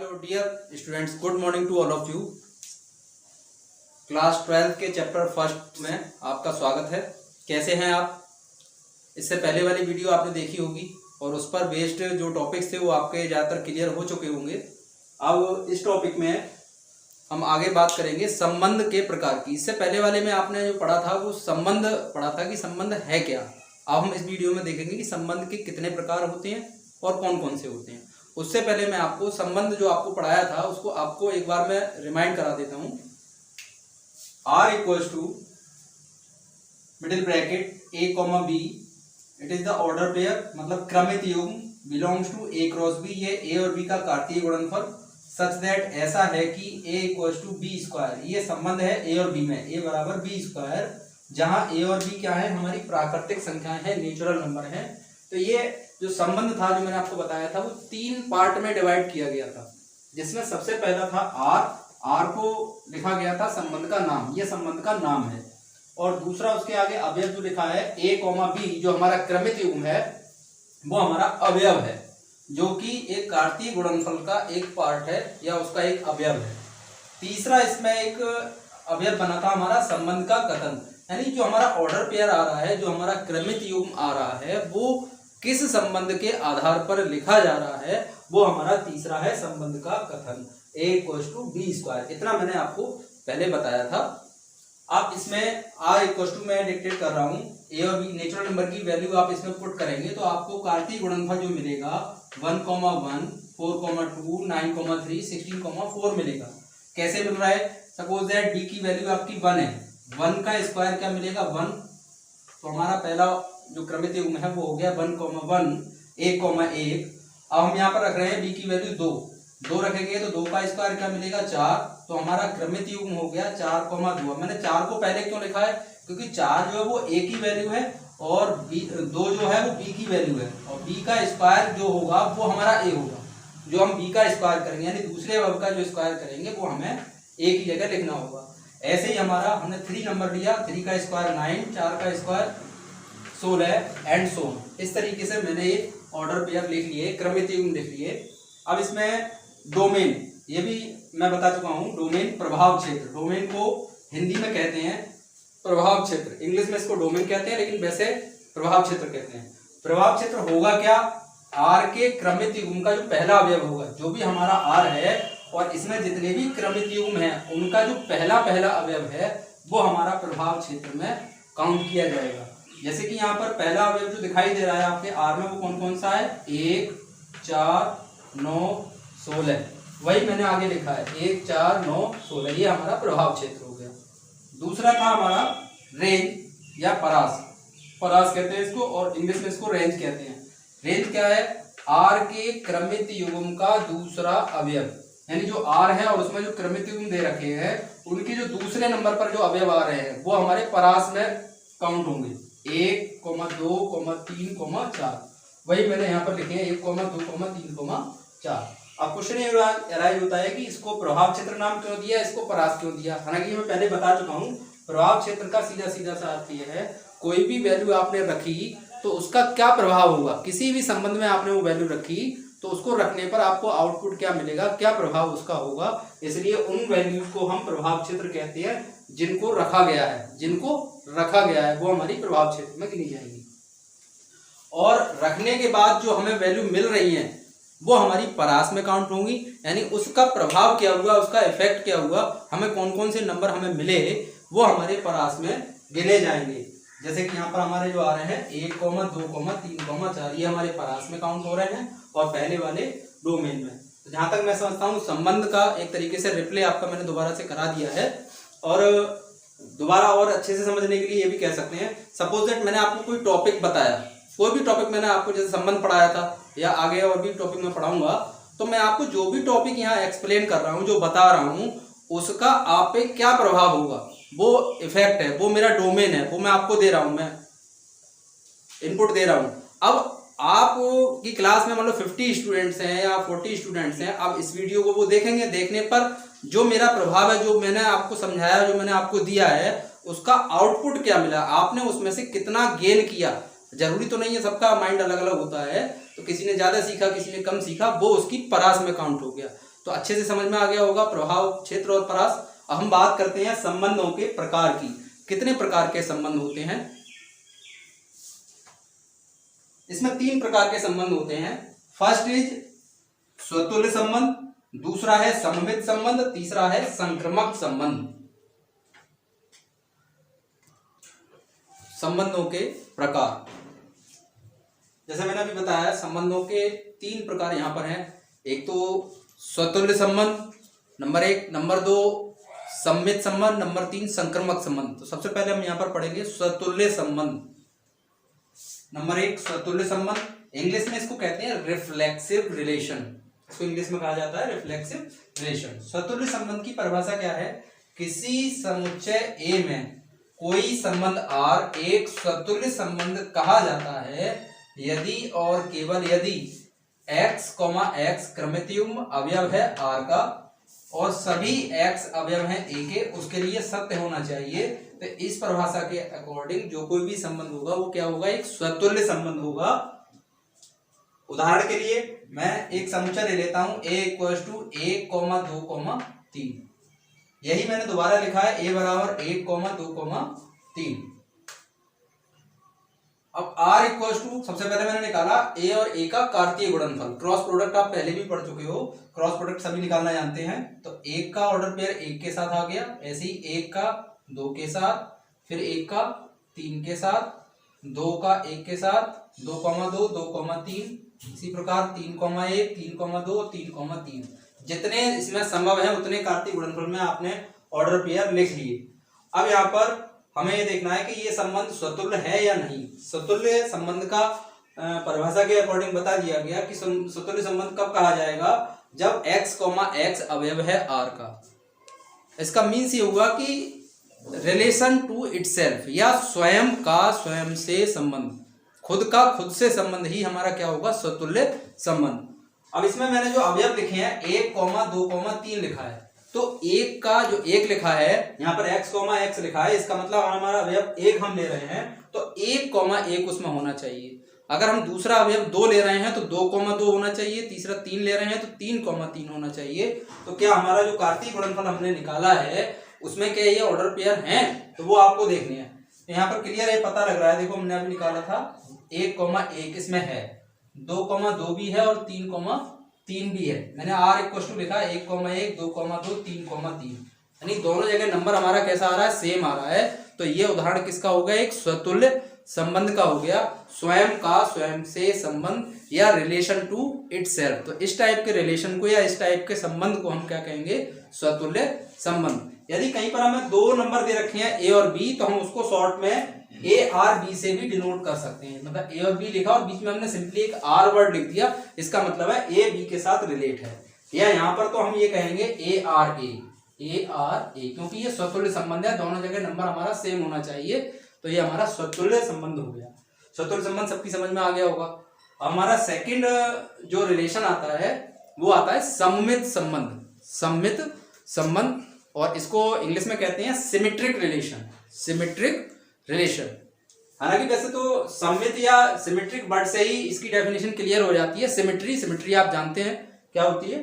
Hello dear students, good morning to all of you. Class 12 के chapter first में आपका स्वागत है। कैसे हैं आप? इससे पहले वाली वीडियो आपने देखी होगी और उस पर बेस्ड जो टॉपिक्स थे वो आपके ज़्यादातर क्लियर हो चुके होंगे। अब इस टॉपिक में हम आगे बात करेंगे संबंध के प्रकार की। इससे पहले वाले में आपने जो पढ़ा था वो संबंध पढ़ा था कि संबंध है क्या। अब हम इस वीडियो में देखेंगे कि संबंध के कितने प्रकार होते हैं और कौन कौन से होते हैं। उससे पहले मैं आपको संबंध जो आपको पढ़ाया था उसको आपको एक बार मैं रिमाइंड करा देता हूं। R equals to middle bracket A comma B, it is the order pair, मतलब क्रमित युग्म, belongs to A cross B। ये A और B का कार्तीय गुणनफल सच दैट ऐसा है कि A equals to B square. ये संबंध है A और B में, A बराबर B स्क्वायर, जहां A और B क्या है, हमारी प्राकृतिक संख्याएं हैं, नेचुरल नंबर है। तो ये जो संबंध था जो मैंने आपको बताया था वो 3 पार्ट में डिवाइड किया गया था, जिसमें सबसे पहला था R को लिखा गया था संबंध का नाम, ये संबंध का नाम है। और दूसरा उसके आगे अवयव जो लिखा है A कॉमा B, जो हमारा क्रमित युग्म है वो हमारा अवयव है, जो कि एक कार्तीय गुणनफल का एक पार्ट है या उसका एक अवयव है। तीसरा इसमें एक अवयव बना था हमारा संबंध का कथन, यानी जो हमारा ऑर्डर पेयर आ रहा है, जो हमारा क्रमित युग्म आ रहा है, वो किस संबंध के आधार पर लिखा जा रहा है, वो हमारा तीसरा है संबंध का कथन, A equals to B square. इतना मैंने आपको पहले बताया था। आप इसमें R इक्वल्स टू मैं डिक्टेट कर रहा हूं, A और B नेचुरल नंबर की वैल्यू आप इसमें पुट करेंगे तो आपको कार्तीय गुणनफल जो मिलेगा 1, 1, 4, 2, 9, 3, 16, 4 मिलेगा। कैसे मिल रहा है? सपोज दैट B की वैल्यू आपकी 1 है, 1 का स्क्वायर क्या मिलेगा? 1। तो हमारा पहला जो क्रमित युग्म है वो हो गया 1, 1, 1, 1। अब हम यहाँ पर रख रहे हैं B की वैल्यू 2 रखेंगे तो 2 का स्क्वायर क्या मिलेगा? 4। तो हमारा क्रमित युग्म हो गया 4, 2। मैंने 4 को पहले क्यों लिखा है? क्योंकि 4 जो है वो A की वैल्यू है और 2 जो है वो B की वैल्यू है, और B का स्क्वायर जो होगा वो हमारा A होगा। जो हम B का स्क्वायर करेंगे यानी दूसरे वर्ग का जो स्क्वायर करेंगे वो हमें A की जगह लिखना होगा। ऐसे ही हमारा हमने 3 नंबर लिया, 3 का स्क्वायर 9, 4 का स्क्वायर 16 एंड सो ऑन। इस तरीके से मैंने ये ऑर्डर पेयर लिख लिए, क्रमित युग्म लिख लिए। अब इसमें डोमेन, ये भी मैं बता चुका हूं, डोमेन प्रभाव क्षेत्र। डोमेन को हिंदी में कहते हैं प्रभाव क्षेत्र, इंग्लिश में इसको डोमेन कहते हैं, लेकिन वैसे प्रभाव क्षेत्र कहते हैं। प्रभाव क्षेत्र होगा क्या? R के क्रमित युग्म का जो पहला अवयव होगा, जो भी हमारा R है और इसमें जितने भी क्रमित युग्म हैं उनका जो पहला अवयव है वो हमारा प्रभाव क्षेत्र में काउंट किया जाएगा। जैसे कि यहाँ पर पहला अवयव जो दिखाई दे रहा है आपके R में वो कौन कौन सा है? 1, 4, 9, 16। वही मैंने आगे लिखा है 1, 4, 9, 16। ये हमारा प्रभाव क्षेत्र हो गया। दूसरा था हमारा रेंज या परास कहते हैं इसको, और इंग्लिश में इसको रेंज कहते हैं। रेंज क्या है? R के क्रमित युग्म का दूसरा अवयव, यानी जो R है और उसमें जो क्रमित युग्म दे रखे हैं उनके जो दूसरे नंबर पर जो अवयव आ रहे हैं वो हमारे परास में काउंट होंगे। 1, 2, 3, 4। वही मैंने यहाँ पर लिखे हैं 1, 2, 3, 4। अब क्वेश्चन ये अराइज होता है कि इसको प्रभाव क्षेत्र नाम क्यों दिया, इसको परास क्यों दिया। हालांकि मैं पहले बता चुका हूँ, प्रभाव क्षेत्र का सीधा सा अर्थ ये है, कोई भी वैल्यू आपने रखी तो उसका क्या प्रभाव होगा। किसी भी संबंध में आपने वो वैल्यू रखी तो उसको रखने पर आपको आउटपुट क्या मिलेगा, क्या प्रभाव उसका होगा। इसलिए उन वैल्यूज को हम प्रभाव क्षेत्र कहते हैं जिनको रखा गया है वो हमारी प्रभाव क्षेत्र में गिनी जाएगी। और रखने के बाद जो हमें वैल्यू मिल रही है वो हमारी परास में काउंट होंगी, यानी उसका प्रभाव क्या हुआ, उसका इफेक्ट क्या हुआ, हमें कौन कौन से नंबर हमें मिले वो हमारे परास में गिने जाएंगे। जैसे कि यहाँ पर हमारे जो आ रहे हैं 1, 2, 3, 4, ये हमारे परास में काउंट हो रहे हैं और पहले वाले डोमेन में। तो जहां तक मैं समझता हूँ संबंध का एक तरीके से रिप्ले आपका मैंने दोबारा से करा दिया है। और दोबारा और अच्छे से समझने के लिए ये भी कह सकते हैं, सपोज दैट मैंने आपको कोई टॉपिक बताया, कोई भी टॉपिक मैंने आपको जैसे संबंध पढ़ाया था या आगे और भी टॉपिक में पढ़ाऊंगा, तो मैं आपको जो भी टॉपिक यहाँ एक्सप्लेन कर रहा हूँ, जो बता रहा हूँ, उसका आप पे क्या प्रभाव होगा, वो इफेक्ट है, वो मेरा डोमेन है, वो मैं आपको दे रहा हूँ, मैं इनपुट दे रहा हूँ। अब आप की क्लास में मान लो 50 स्टूडेंट्स हैं या 40 स्टूडेंट्स हैं, अब इस वीडियो को वो देखेंगे, देखने पर जो मेरा प्रभाव है, जो मैंने आपको समझाया, जो मैंने आपको दिया है, उसका आउटपुट क्या मिला, आपने उसमें से कितना गेन किया। जरूरी तो नहीं है, सबका माइंड अलग अलग होता है, तो किसी ने ज्यादा सीखा, किसी ने कम सीखा, वो उसकी परास में काउंट हो गया। तो अच्छे से समझ में आ गया होगा प्रभाव क्षेत्र और परास। अब हम बात करते हैं संबंधों के प्रकार की। कितने प्रकार के संबंध होते हैं? इसमें 3 प्रकार के संबंध होते हैं। फर्स्ट इज स्वतुल्य संबंध, दूसरा है सममित संबंध, तीसरा है संक्रमक संबंध। संबंधों के प्रकार, जैसे मैंने अभी बताया, संबंधों के 3 प्रकार यहां पर हैं। एक तो स्वतुल्य संबंध नंबर 1, नंबर 2 सममित संबंध, नंबर 3 संक्रमक संबंध। तो सबसे पहले हम यहां पर पढ़ेंगे स्वतुल्य संबंध। नंबर 1 स्वतुल्य संबंध, इंग्लिश में इसको कहते हैं रिफ्लेक्सिव रिलेशन। इसको इंग्लिश में कहा जाता है रिफ्लेक्सिव रिलेशन। स्वतुल्य संबंध की परिभाषा क्या है? किसी समुच्चय ए में कोई संबंध R एक स्वतुल्य संबंध कहा जाता है यदि और केवल यदि x, x क्रमित युग्म अवयव है R का और सभी x अवयव हैं A के, उसके लिए सत्य होना चाहिए। तो इस परिभाषा के अकॉर्डिंग जो कोई भी संबंध होगा वो क्या होगा? एक स्वतुल्य संबंध होगा। उदाहरण के लिए मैं एक समुच्चय ले लेता हूं A = 1, 2, 3। यही मैंने दोबारा लिखा है A = 1, 2, 3। अब R = सबसे पहले मैंने निकाला A और A का कार्तीय गुणनफल। क्रॉस प्रोडक्ट आप पहले भी पढ़ चुके हो, क्रॉस प्रोडक्ट सभी निकालना जानते हैं। तो 1 का ऑर्डर पेयर 1 के साथ आ गया, ऐसे ही 1 का 2 के साथ, फिर 1 का 3 के साथ, 2 का 1 के साथ, 2, 2, 3, इसी प्रकार 3, 1, 3, 2, 3, 3। जितने इसमें संभव है उतने कार्तीय गुणनफल में आपने ऑर्डर पेयर लिख लिए। अब यहाँ पर हमें ये देखना है कि ये संबंध स्वतुल्य है या नहीं। स्वतुल्य संबंध का परिभाषा के अकॉर्डिंग बता दिया गया कि स्वतुल्य संबंध कब कहा जाएगा? जब x, x अवयव है R का। इसका मीन्स ये हुआ कि रिलेशन टू इटसेल्फ, या स्वयं का स्वयं से संबंध, खुद का खुद से संबंध ही हमारा क्या होगा? स्वतुल्य संबंध। अब इसमें मैंने जो अवयव लिखे हैं 1, 2, 3 लिखा है। तो 1 का जो 1 लिखा है यहाँ पर x, x लिखा है, इसका मतलब हमारा अवयव 1 हम ले रहे हैं तो 1, 1 उसमें होना चाहिए। अगर हम दूसरा अवयव 2 ले रहे हैं तो 2, 2 होना चाहिए। तीसरा 3 ले रहे हैं तो 3, 3 होना चाहिए। तो क्या हमारा जो कार्तीय गुणनफल हमने निकाला है उसमें क्या ये ऑर्डर पेयर हैं? तो वो आपको देखने हैं। तो यहाँ पर क्लियर ये पता लग रहा है, देखो हमने अभी निकाला था 1, 1 इसमें है, 2, 2 भी है और 3, 3 भी है। मैंने R = लिखा 1, 1, 2, 2, 3, 3, यानी दोनों जगह नंबर हमारा कैसा आ रहा है? सेम आ रहा है। तो ये उदाहरण किसका हो गया? एक स्वतुल्य संबंध का हो गया, स्वयं का स्वयं से संबंध या रिलेशन टू इटसेल्फ। तो इस टाइप के रिलेशन को या इस टाइप के संबंध को हम क्या कहेंगे? स्वतुल्य संबंध। यदि कहीं पर हमें 2 नंबर दे रखे हैं A और B, तो हम उसको शॉर्ट में ARB से भी डिनोट कर सकते हैं। मतलब A और B लिखा और बीच में हमने सिंपली एक R वर्ड लिख दिया, इसका मतलब है A B के साथ रिलेट है। या यहाँ पर तो हम ये कहेंगे ARA, क्योंकि ये स्वतुल्य संबंध है, दोनों जगह नंबर हमारा सेम होना चाहिए। तो ये हमारा स्वतुल्य संबंध हो गया। स्वतुल्य संबंध सबकी समझ में आ गया होगा। हमारा सेकंड जो रिलेशन आता है वो आता है सममित संबंध। सममित संबंध, और इसको इंग्लिश में कहते हैं सिमेट्रिक रिलेशन। सिमेट्रिक रिलेशन, हालांकि वैसे तो सममित या सिमेट्रिक वर्ड से ही इसकी डेफिनेशन क्लियर हो जाती है। सिमेट्री आप जानते हैं क्या होती है,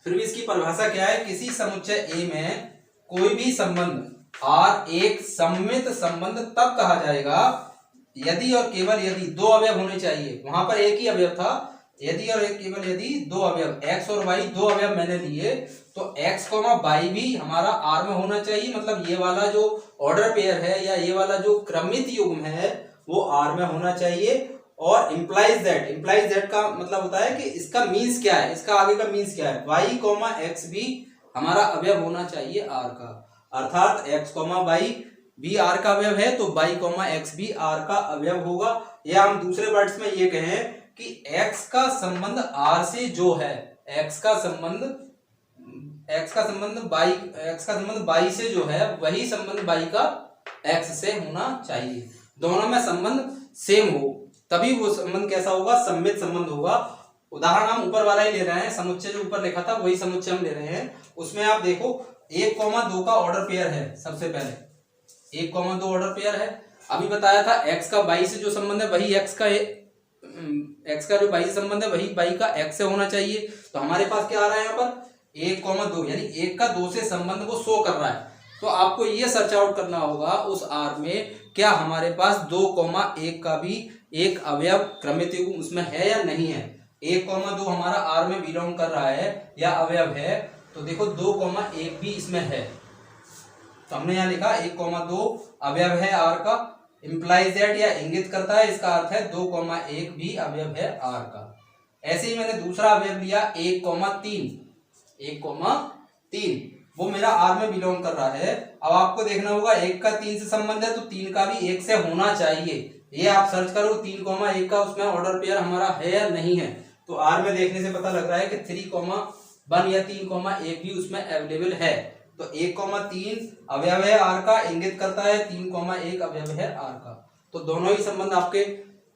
फिर भी इसकी परिभाषा क्या है? किसी समुच्चय A में कोई भी संबंध R एक सममित संबंध तब कहा जाएगा यदि और केवल यदि 2 अवयव होने चाहिए। वहां पर एक ही अवयव था, यदि और केवल यदि 2 अवयव x और y 2 अवयव मैंने लिए, तो x, y भी हमारा R में होना चाहिए। मतलब ये वाला जो ऑर्डर पेयर है या ये वाला जो क्रमित युग्म है वो R में होना चाहिए। और इम्प्लाइज दैट का मतलब होता है कि इसका मीन्स क्या है, इसका आगे का मीन्स क्या है? y, x भी हमारा अवयव होना चाहिए R का। अर्थात x, y भी R का अवयव है तो y, x भी R का अवयव होगा। या हम दूसरे वर्ड्स में ये कहें कि x का संबंध R से जो है, x का संबंध y से जो है वही संबंध y का x से होना चाहिए। दोनों में संबंध सेम हो तभी वो संबंध कैसा होगा? सममित संबंध होगा। उदाहरण हम ऊपर वाला ही ले रहे हैं, समुच्चय जो ऊपर लिखा था वही समुच्चय हम ले रहे हैं। उसमें आप देखो 1, 2 का ऑर्डर पेयर है। सबसे पहले 1, 2 ऑर्डर पेयर है। अभी बताया था x का y से जो संबंध है वही x एक्स का जो बाई से संबंध है वही बाई का एक्स से होना चाहिए। तो हमारे पास क्या आ रहा है यहाँ पर 1,2, यानी 1 का 2 से संबंध वो शो कर रहा है। तो आपको ये सर्च आउट करना होगा उस आर में क्या हमारे पास 2,1 का भी एक अवयव क्रमित युग्म उसमें है या नहीं है। 1,2 हमारा आर में बिलोंग कर रहा है या अवयव है, तो देखो 2,1 भी इसमें है। तो हमने यहाँ लिखा 1,2 अवयव है आर का, इंप्लाइज दैट या इंगित करता है, इसका अर्थ है 2,1 भी अवयव है आर का। ऐसे ही मैंने दूसरा अवयव लिया 1,3, 1,3 वो मेरा आर में बिलोंग कर रहा है। अब आपको देखना होगा 1 का 3 से संबंध है तो 3 का भी 1 से होना चाहिए। ये आप सर्च करो 3,1 का उसमें ऑर्डर पेयर हमारा है या नहीं है। तो आर में देखने से पता लग रहा है कि 3,1 या 3,1 भी उसमें अवेलेबल है। तो 1,3 अवयव है आर का, इंगित करता है 3,1 अवयव है आर का। तो दोनों ही संबंध आपके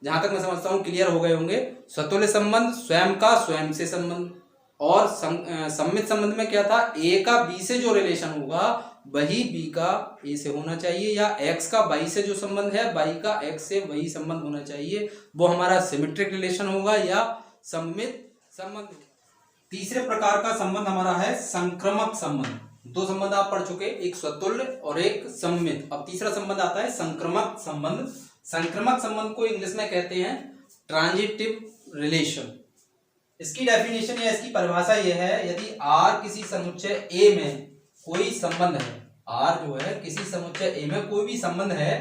जहां तक मैं समझता हूं क्लियर हो गए होंगे। स्वतुल्य संबंध स्वयं का स्वयं से संबंध, और सम्मित संबंध में क्या था, ए का बी से जो रिलेशन होगा वही बी का ए से होना चाहिए, या एक्स का बाई से जो संबंध है बाई का एक्स से वही संबंध होना चाहिए, वो हमारा सिमेट्रिक रिलेशन होगा या सम्मित संबंध। तीसरे प्रकार का संबंध हमारा है संक्रमक संबंध। दो संबंध आप पढ़ चुके, एक स्वतुल्य और एक सम्मित। अब तीसरा संबंध आता है संक्रमक संबंध। संक्रमक संबंध को इंग्लिश में कहते हैं ट्रांजिटिव रिलेशन। इसकी डेफिनेशन या इसकी परिभाषा यह है, यदि आर किसी समुच्चय ए में कोई संबंध है, आर जो है किसी समुच्चय ए में कोई भी संबंध है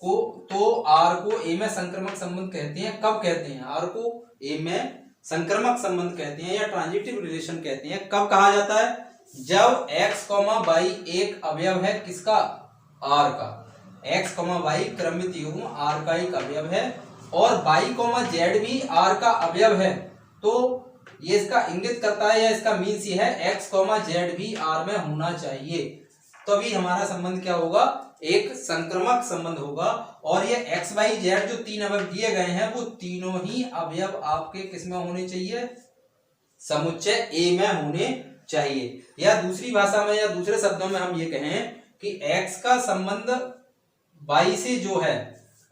को, तो आर को ए में संक्रमक संबंध कहते हैं। कब कहते हैं? आर को ए में संक्रमक संबंध कहते हैं या ट्रांजिटिव रिलेशन कहते हैं। कब कहा जाता है? जब x, y एक अवयव है किसका? r का। x, y क्रमित युग्म r का एक अवयव है और y, z भी r का अवयव है, तो ये इसका इंगित करता है या इसका मीन्स ये है x, z भी r में होना चाहिए, तभी हमारा संबंध क्या होगा? एक संक्रमक संबंध होगा। और ये x, y, z जो तीन अवयव दिए गए हैं वो तीनों ही अवयव आपके किसमें होने चाहिए? समुच्चय ए में होने चाहिए। या दूसरी भाषा में या दूसरे शब्दों में हम ये कहें कि x का संबंध y से जो है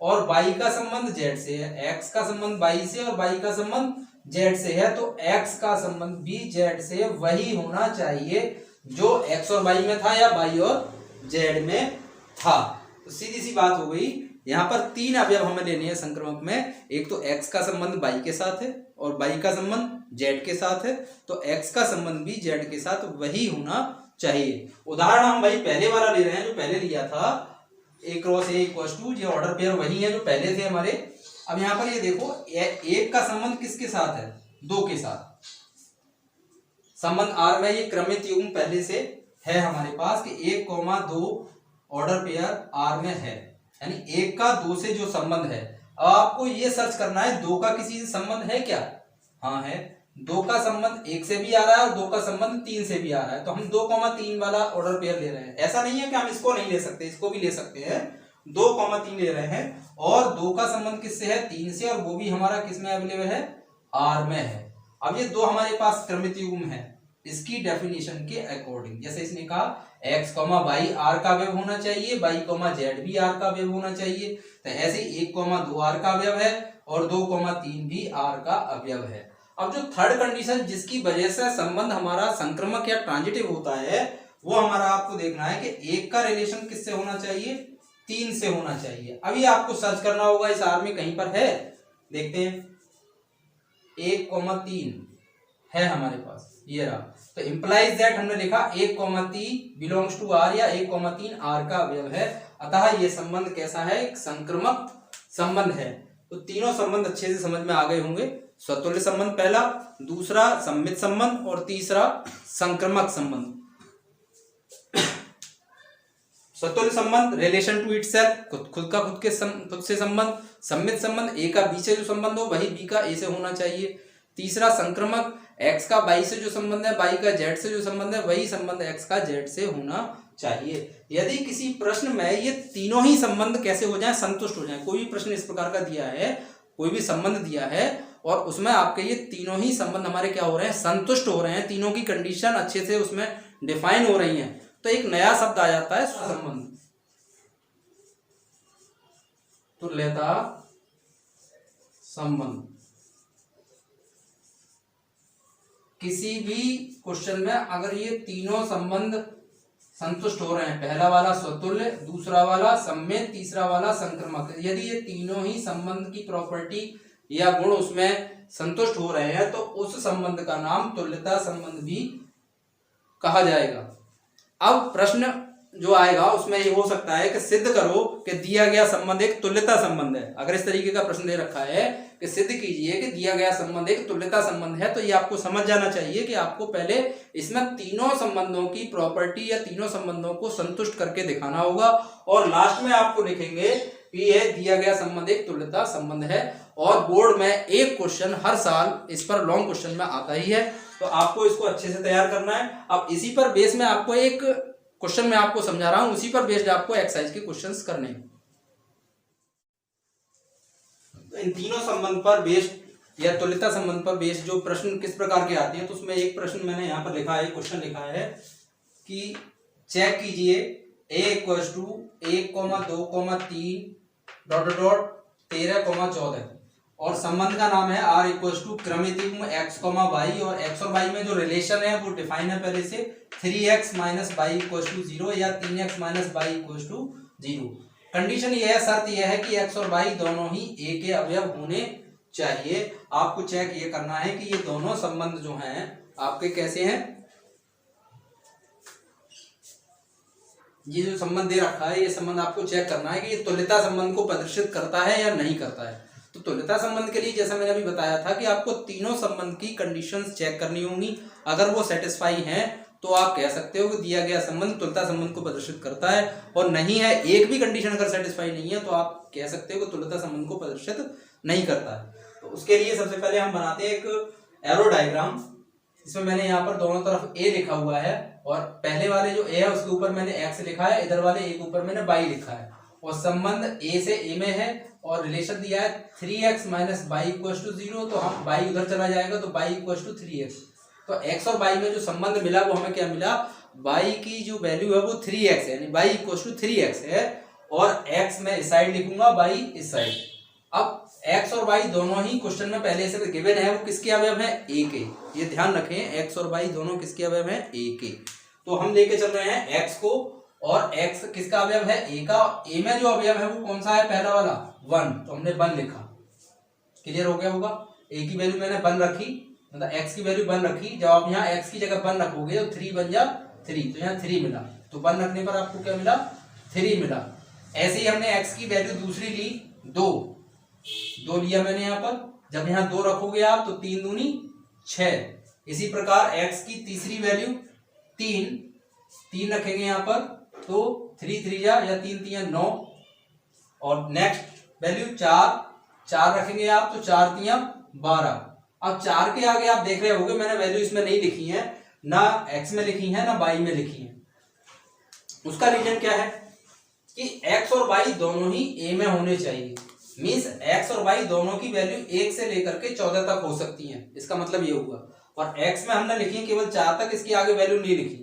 और y का संबंध z से है, x का संबंध y से और y का संबंध z से है, तो x का संबंध भी z से वही होना चाहिए जो x और y में था या y और z में था। तो सीधी सी बात हो गई। यहाँ पर तीन अवयव हमें लेने हैं संक्रमक में। एक तो x का संबंध y के साथ है और y का संबंध z के साथ है, तो x का संबंध भी z के साथ वही होना चाहिए। उदाहरण हम वही पहले वाला ले रहे हैं जो पहले लिया था, a cross a equals to, ये ऑर्डर पेयर वही है जो पहले थे हमारे। अब यहाँ पर ये देखो एक का संबंध किसके साथ है? दो के साथ। संबंध आर में ये क्रमित युग्म पहले से है हमारे पास कि 1,2 ऑर्डर पेयर आर में है, यानी 1 का 2 से जो संबंध है। अब आपको ये सर्च करना है 2 का किसी से संबंध है क्या? हाँ है। 2 का संबंध 1 से भी आ रहा है और 2 का संबंध 3 से भी आ रहा है, तो हम 2,3 वाला ऑर्डर पेयर ले रहे हैं। ऐसा नहीं है कि हम इसको नहीं ले सकते, इसको भी ले सकते हैं। 2,3 ले रहे हैं और 2 का संबंध किससे है? 3 से, और वो भी हमारा किसमें अवेलेबल है? आर में है। अब ये दो हमारे पास क्रमित युग्म है, इसकी डेफिनेशन के अकॉर्डिंग, जैसे इसने कहा x, y आर का अवयव होना चाहिए, y, z भी आर का अवयव होना चाहिए, तो ऐसे 1,2 आर का अवयव है और 2,3 भी आर का अवयव है। अब जो थर्ड कंडीशन जिसकी वजह से संबंध हमारा संक्रमक या ट्रांजिटिव होता है, वो हमारा आपको देखना है कि 1 का रिलेशन किससे होना चाहिए? 3 से होना चाहिए। अभी आपको सर्च करना होगा इस आर में कहीं पर है, देखते हैं। 1,3 है हमारे पास, ये रहा। तो इंप्लाइज दैट हमने लिखा 1,3 बिलोंग्स टू आर या 1,3 आर का अवयव है, अतः ये संबंध कैसा है? एक संक्रमक संबंध है। तो तीनों संबंध अच्छे से समझ में आ गए होंगे। स्वतुल्य संबंध पहला, दूसरा सम्मित संबंध और तीसरा संक्रमक संबंध। स्वतुल्य संबंध रिलेशन टू इटसेल्फ, खुद का खुद से संबंध। सम्मित संबंध ए का बी से जो संबंध हो वही बी का ए से होना चाहिए। तीसरा संक्रमक, x का y से जो संबंध है, y का z से जो संबंध है, वही संबंध x का z से होना चाहिए। यदि किसी प्रश्न में ये तीनों ही संबंध कैसे हो जाएं? संतुष्ट हो जाएं। कोई भी प्रश्न इस प्रकार का दिया है, कोई भी संबंध दिया है और उसमें आपके ये तीनों ही संबंध हमारे क्या हो रहे हैं? संतुष्ट हो रहे हैं, तीनों की कंडीशन अच्छे से उसमें डिफाइन हो रही है, तो एक नया शब्द आ जाता है संबंध। तुल्यता संबंध। किसी भी क्वेश्चन में अगर ये तीनों संबंध संतुष्ट हो रहे हैं, पहला वाला स्वतुल्य, दूसरा वाला सम्मित, तीसरा वाला संक्रामक, यदि ये तीनों ही संबंध की प्रॉपर्टी या गुण उसमें संतुष्ट हो रहे हैं तो उस संबंध का नाम तुल्यता संबंध भी कहा जाएगा। अब प्रश्न जो आएगा उसमें ये हो सकता है कि सिद्ध करो कि दिया गया संबंध एक तुल्यता संबंध है। अगर इस तरीके का प्रश्न दे रखा है कि सिद्ध कीजिए कि दिया गया संबंध एक तुल्यता संबंध है, तो ये आपको समझ जाना चाहिए कि आपको पहले इसमें तीनों संबंधों की प्रॉपर्टी या तीनों संबंधों को संतुष्ट करके दिखाना होगा और लास्ट में आपको लिखेंगे कि यह दिया गया संबंध एक तुल्यता संबंध है। और बोर्ड में एक क्वेश्चन हर साल इस पर लॉन्ग क्वेश्चन में आता ही है, तो आपको इसको अच्छे से तैयार करना है। अब इसी पर बेस में आपको एक क्वेश्चन मैं आपको समझा रहा हूं, उसी पर बेस्ड आपको एक्सरसाइज के क्वेश्चंस करने हैं। तो इन तीनों संबंध पर बेस्ड या तुल्यता संबंध पर बेस्ड जो प्रश्न किस प्रकार के आते हैं, तो उसमें एक प्रश्न मैंने यहाँ पर लिखा है, क्वेश्चन लिखा है कि चेक कीजिए a = 1,2,3 ... 13,14 और संबंध का नाम है r = क्रमित युग्म x, y और x और y में जो रिलेशन है वो डिफाइन है पहले से 3x - y = 0 या 3x - y = 0। कंडीशन ये है, शर्त यह है कि x और y दोनों ही a के अवयव होने चाहिए। आपको चेक ये करना है कि ये दोनों संबंध जो हैं आपके कैसे हैं। ये जो संबंध दे रखा है, ये संबंध आपको चेक करना है कि ये तुल्यता संबंध को प्रदर्शित करता है या नहीं करता है। तो तुल्यता संबंध के लिए जैसा मैंने अभी बताया था कि आपको तीनों संबंध की कंडीशंस चेक करनी होंगी। अगर वो सेटिस्फाई हैं तो आप कह सकते हो कि दिया गया संबंध तुल्यता संबंध को प्रदर्शित करता है, और नहीं है, एक भी कंडीशन अगर सेटिस्फाई नहीं है तो आप कह सकते हो कि तुल्यता संबंध को प्रदर्शित नहीं करता है। तो उसके लिए सबसे पहले हम बनाते हैं एक एरो डायग्राम। इसमें मैंने यहाँ पर दोनों तरफ a लिखा हुआ है और पहले वाले जो a है उसके ऊपर मैंने x लिखा है, इधर वाले a के ऊपर मैंने y लिखा है और संबंध a से a में है और रिलेशन दिया है 3x - y = 0। तो हम y उधर चला जाएगा तो y = 3x। तो x और y में जो संबंध मिला वो हमें क्या मिला, y की जो वैल्यू है वो 3x है, यानी y = 3x है और x मैं इस साइड लिखूंगा, y इस साइड। अब x और y दोनों ही क्वेश्चन में पहले से गिवन है, वो किसके अवयव है, a के। ये ध्यान रखें, x और y दोनों किसके अवयव है, a के। तो हम लेके चल रहे हैं x को और x किसका अवयव है, a का। a में जो अवयव है वो कौन सा है, पहला वाला 1, तो हमने 1 लिखा। क्लियर हो गया होगा। a की वैल्यू मैंने 1 रखी, मतलब x की वैल्यू 1 रखी। जब आप यहाँ x की जगह 1 रखोगे तो 3 बन जा 3, तो यहाँ 3 मिला। तो 1 रखने पर आपको क्या मिला, 3 मिला। ऐसे ही हमने x की वैल्यू दूसरी ली 2 लिया मैंने यहाँ पर। जब यहाँ 2 रखोगे आप तो 3 दूनी 6। इसी प्रकार x की तीसरी वैल्यू 3 रखेंगे यहाँ पर, तो 3 3 या 3 3 9। और नेक्स्ट वैल्यू 4 रखेंगे आप, तो 4 3 12। अब 4 के आगे आप देख रहे होगे मैंने वैल्यू इसमें नहीं लिखी है, ना x में लिखी है ना y में लिखी है। उसका रीजन क्या है कि x और y दोनों ही a में होने चाहिए। मीन्स x और y दोनों की वैल्यू 1 से लेकर के 14 तक हो सकती है, इसका मतलब ये हुआ। और x में हमने लिखी है केवल 4 तक, इसके आगे वैल्यू नहीं लिखी।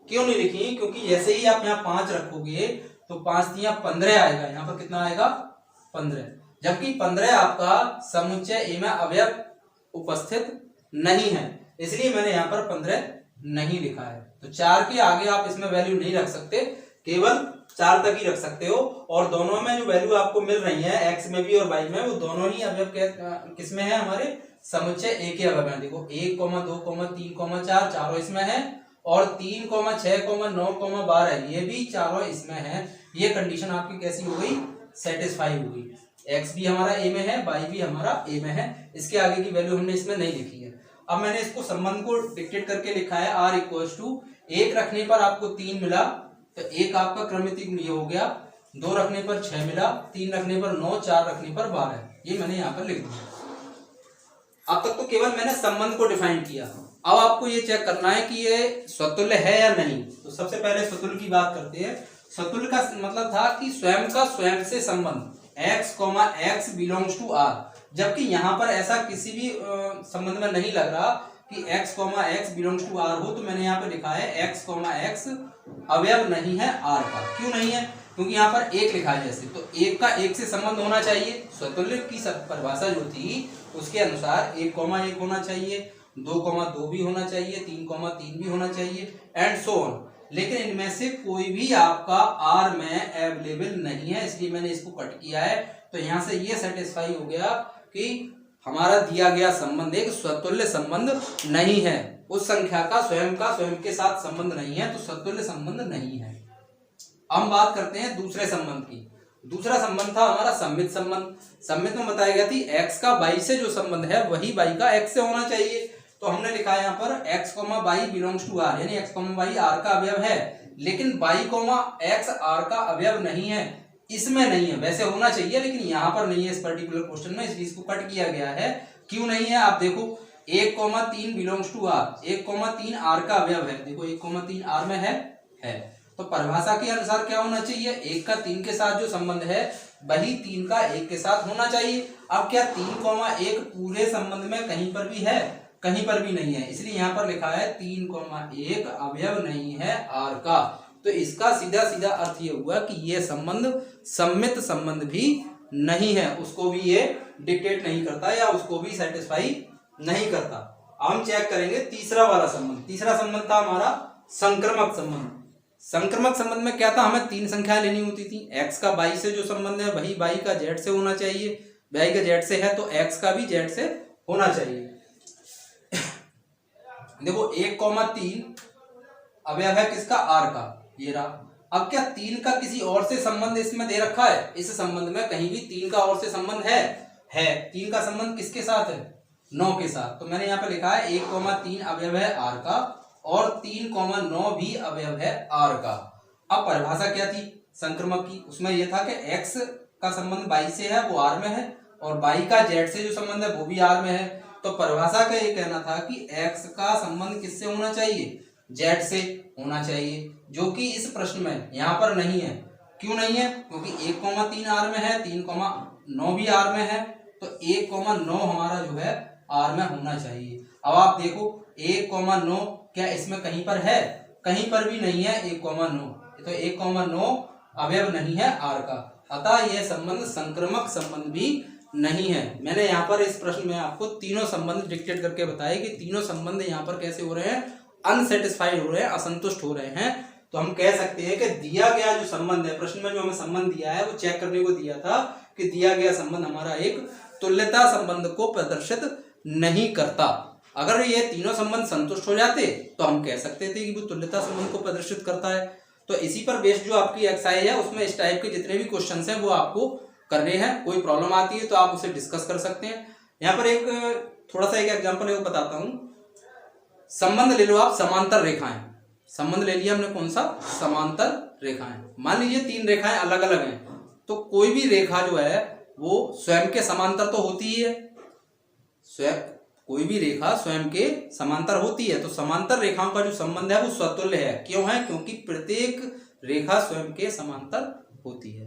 क्यों नहीं लिखी, क्योंकि जैसे ही आप यहाँ 5 रखोगे तो 5 3 15 आएगा। यहाँ पर कितना आएगा, 15। जबकि 15 आपका समुच्चय a में अवयव उपस्थित नहीं है, इसलिए मैंने यहाँ पर 15 नहीं लिखा है। तो 4 के आगे आप इसमें वैल्यू नहीं रख सकते, केवल 4 तक ही रख सकते हो। और दोनों में जो वैल्यू आपको मिल रही है, x में भी और y में, वो दोनों ही अवयव किसमें है, हमारे समुच्चय a के अवयव हैं। देखो 1, 2, 3, 4 चारों इसमें है, और 3, 6, 9, 12 ये भी चारों इसमें है। ये कंडीशन आपकी कैसी हो गई, सेटिस्फाई हो गई। x भी हमारा a में है, y भी हमारा a में है। इसके आगे की वैल्यू हमने इसमें नहीं लिखी है। अब मैंने इसको संबंध को डिक्टेट करके लिखा है, r = 1 रखने पर आपको 3 मिला, तो 1 आपका क्रमित युग्म ये हो गया। 2 रखने पर 6 मिला, 3 रखने पर 9, 4 रखने पर 12। ये मैंने यहाँ पर लिख दिया। अब तक तो केवल मैंने संबंध को डिफाइन किया। अब आपको ये चेक करना है कि ये स्वतुल्य है या नहीं। तो सबसे पहले स्वतुल्य की बात करते हैं। स्वतुल्य का मतलब था कि स्वयं का स्वयं से संबंध, x, x belongs to r। जबकि यहाँ पर ऐसा किसी भी संबंध में नहीं लग रहा कि x, x belongs to r हो, तो मैंने यहाँ पे लिखा है x, x अवयव नहीं है r का। क्यों नहीं है, क्योंकि यहाँ पर 1 लिखा है जैसे, तो 1 का 1 से संबंध होना चाहिए। स्वतुल्य की परिभाषा जो थी उसके अनुसार 1, 1 होना चाहिए। 2,2 भी होना चाहिए, 3,3 भी होना चाहिए एंड सो ऑन। लेकिन इनमें से कोई भी आपका आर में अवेलेबल नहीं है, इसलिए मैंने इसको कट किया है। तो यहां से ये सेटिस्फाई हो गया कि हमारा दिया गया संबंध एक स्वतुल्य संबंध नहीं है, उस संख्या का स्वयं के साथ संबंध नहीं है, तो स्वतुल्य संबंध नहीं है। हम बात करते हैं दूसरे संबंध की। दूसरा संबंध था हमारा सम्मित संबंध। सम्मित में बताया गया थी x का y से जो संबंध है वही y का x से होना चाहिए। तो हमने लिखा है यहाँ पर x, y belongs to r, यानी x, y r का अवयव है, लेकिन y, x r का अवयव नहीं है, इसमें नहीं है। वैसे होना चाहिए लेकिन यहाँ पर नहीं है इस पर्टिकुलर क्वेश्चन में, इसलिए इसको कट किया गया है। क्यों नहीं है आप देखो, 1,3 बिलोंग्स टू r, 1,3 r का अवयव है। देखो 1,3 r में है। तो परिभाषा के अनुसार क्या होना चाहिए, 1 का 3 के साथ जो संबंध है वही 3 का 1 के साथ होना चाहिए। अब क्या 3,1 पूरे संबंध में कहीं पर भी है, कहीं पर भी नहीं है, इसलिए यहाँ पर लिखा है 3,1 अवयव नहीं है r का। तो इसका सीधा सीधा अर्थ ये हुआ कि ये संबंध सम्मित संबंध भी नहीं है, उसको भी ये डिक्टेट नहीं करता या उसको भी सेटिस्फाई नहीं करता। अब हम चेक करेंगे तीसरा वाला संबंध। तीसरा संबंध था हमारा संक्रमक संबंध। संक्रमक संबंध में क्या था, हमें 3 संख्याएं लेनी होती थी। x का y से जो संबंध है वही y का z से होना चाहिए, y का z से है तो x का भी z से होना चाहिए। देखो 1,3 अवयव है किसका, r का, ये रहा। अब क्या 3 का किसी और से संबंध इसमें दे रखा है, इस संबंध में कहीं भी 3 का और से संबंध है 3 का संबंध किसके साथ है, 9 के साथ। तो मैंने यहाँ पे लिखा है 1,3 अवयव है r का और 3,9 भी अवयव है r का। अब परिभाषा क्या थी संक्रमक की, उसमें यह था कि x का संबंध y से है वो r में है और y का z से जो संबंध है वो भी r में है। तो परिभाषा का ये कहना था कि x का संबंध किससे होना चाहिए, z से होना चाहिए, जो कि इस प्रश्न में यहाँ पर नहीं है। क्यों नहीं है, क्योंकि 1,3 r में है, 3,9 भी r में है, तो 1,9 हमारा जो है r में होना चाहिए। अब आप देखो 1,9 क्या इसमें कहीं पर है, कहीं पर भी नहीं है 1,9, तो 1,9 अवयव नहीं है r का, अतः यह संबंध संक्रमक संबंध भी नहीं है। मैंने यहाँ पर इस प्रश्न में आपको तीनों संबंध डिक्टेट करके बताए कि तीनों संबंध यहाँ पर कैसे हो रहे हैं, अनसेटिस्फाइड हो रहे हैं, असंतुष्ट हो रहे हैं। तो हम कह सकते हैं कि दिया गया जो संबंध है, प्रश्न में जो हमें संबंध दिया है वो चेक करने को दिया था कि दिया गया संबंध हमारा एक तुल्यता संबंध को प्रदर्शित नहीं करता। अगर ये तीनों संबंध संतुष्ट हो जाते तो हम कह सकते थे कि वो तुल्यता संबंध को प्रदर्शित करता है। तो इसी पर बेस्ड जो आपकी एक्सरसाइज है उसमें इस टाइप के जितने भी क्वेश्चंस हैं वो आपको करने हैं। कोई प्रॉब्लम आती है तो आप उसे डिस्कस कर सकते हैं। यहाँ पर एक थोड़ा सा एक एग्जांपल बताता हूँ। संबंध ले लो आप समांतर रेखाएं, संबंध ले लिया हमने कौन सा, समांतर रेखाएं। मान लीजिए 3 रेखाएं अलग अलग हैं, तो कोई भी रेखा जो है वो स्वयं के समांतर तो होती ही है, स्वयं कोई भी रेखा स्वयं के समांतर होती है। तो समांतर रेखाओं का जो संबंध है वो स्वतुल्य है। क्यों है, क्योंकि प्रत्येक रेखा स्वयं के समांतर होती है।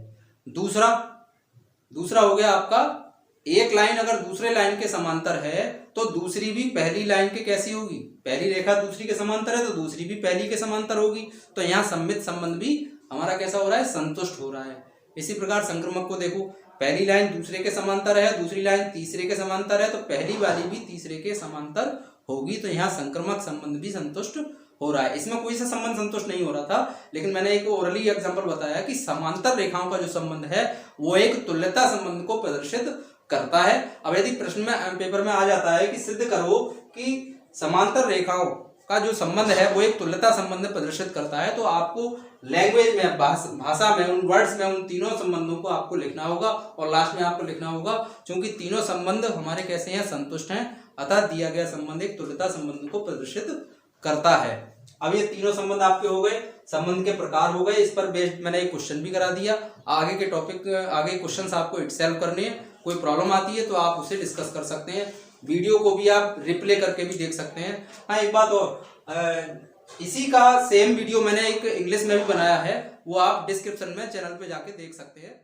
दूसरा हो गया आपका, एक लाइन अगर दूसरे लाइन के समांतर है तो दूसरी भी पहली लाइन के कैसी होगी, पहली रेखा दूसरी के समांतर है तो दूसरी भी पहली के समांतर होगी। तो यहाँ सम्मित संबंध भी हमारा कैसा हो रहा है, संतुष्ट हो रहा है। इसी प्रकार संक्रमक को देखो, पहली लाइन दूसरे के समांतर है, दूसरी लाइन तीसरे के समांतर है, तो पहली वाली भी तीसरे के समांतर होगी। तो यहाँ संक्रमक संबंध भी संतुष्ट हो रहा है। इसमें कोई सा संबंध संतुष्ट नहीं हो रहा था, लेकिन मैंने एक ओरली एग्जांपल बताया कि समांतर रेखाओं का जो संबंध है वो एक तुल्यता संबंध को प्रदर्शित करता है। अब यदि प्रश्न में पेपर में आ जाता है कि सिद्ध करो कि समांतर रेखाओं का जो संबंध है वो एक तुल्यता संबंध प्रदर्शित करता है, तो आपको लैंग्वेज में, भाषा में, उन वर्ड्स में उन तीनों संबंधों को आपको लिखना होगा और लास्ट में आपको लिखना होगा क्योंकि तीनों संबंध हमारे कैसे हैं, संतुष्ट हैं, अतः दिया गया संबंध एक तुल्यता संबंध को प्रदर्शित करता है। अब ये तीनों संबंध आपके हो गए, संबंध के प्रकार हो गए। इस पर बेस्ड मैंने एक क्वेश्चन भी करा दिया। आगे के टॉपिक, आगे क्वेश्चंस आपको इटसेल्फ करने हैं। कोई प्रॉब्लम आती है तो आप उसे डिस्कस कर सकते हैं। वीडियो को भी आप रिप्ले करके भी देख सकते हैं। हाँ, एक बात और, इसी का सेम वीडियो मैंने एक इंग्लिश में भी बनाया है, वो आप डिस्क्रिप्शन में चैनल पे जाके देख सकते हैं।